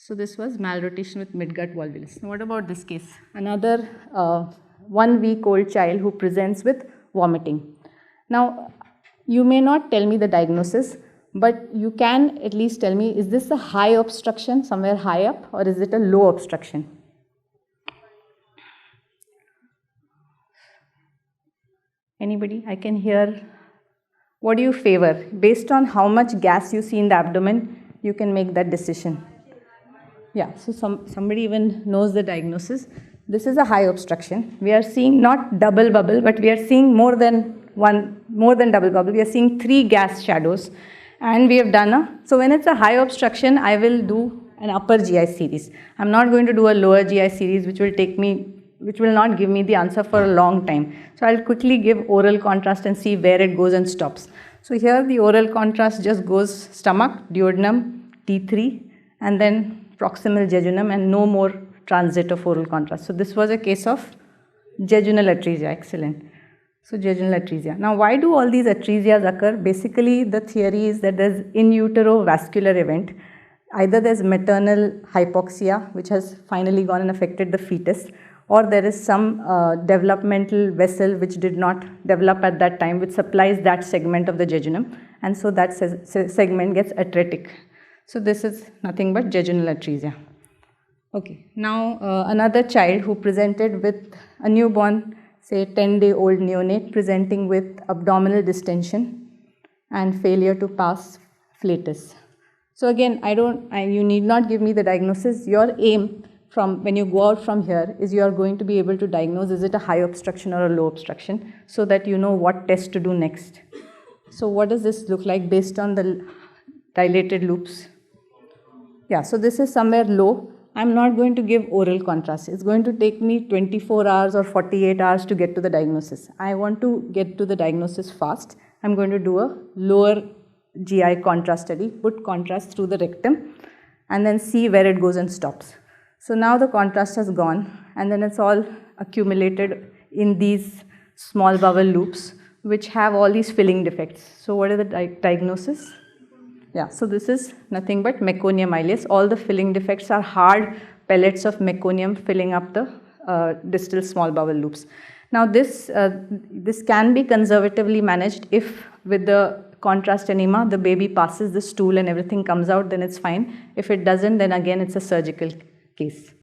So this was malrotation with midgut volvulus. Now what about this case? Another 1 week old child who presents with vomiting. Now you may not tell me the diagnosis, but you can at least tell me, is this a high obstruction somewhere high up, or is it a low obstruction? Anybody? I can hear. What do you favor? Based on how much gas you see in the abdomen, you can make that decision. Yeah, so somebody even knows the diagnosis. This is a high obstruction. We are seeing not double bubble, but we are seeing more than double bubble. We are seeing 3 gas shadows. And we have done so when it's a high obstruction, I will do an upper GI series. I'm not going to do a lower GI series, which will not give me the answer for a long time. So I'll quickly give oral contrast and see where it goes and stops. So here the oral contrast just goes stomach, duodenum, T3, and then proximal jejunum, and no more transit of oral contrast. So this was a case of jejunal atresia. Excellent. So jejunal atresia. Now why do all these atresias occur? Basically the theory is that there's in utero vascular event. Either there's maternal hypoxia, which has finally gone and affected the fetus, or there is some developmental vessel which did not develop at that time, which supplies that segment of the jejunum, and so that segment gets atretic. So this is nothing but jejunal atresia. Okay, now another child who presented with a newborn, say 10-day-old neonate, presenting with abdominal distension and failure to pass flatus. So again, you need not give me the diagnosis. Your aim from when you go out from here is you are going to be able to diagnose, is it a high obstruction or a low obstruction, so that you know what test to do next. So what does this look like based on the dilated loops? Yeah, so this is somewhere low. I'm not going to give oral contrast. It's going to take me 24 hours or 48 hours to get to the diagnosis. I want to get to the diagnosis fast. I'm going to do a lower GI contrast study, put contrast through the rectum, and then see where it goes and stops. So now the contrast has gone, and then it's all accumulated in these small bowel loops, which have all these filling defects. So what is the diagnosis? Yeah, so this is nothing but meconium ileus. All the filling defects are hard pellets of meconium filling up the distal small bowel loops. Now this can be conservatively managed if with the contrast enema the baby passes the stool and everything comes out, then it's fine. If it doesn't, then again it's a surgical case.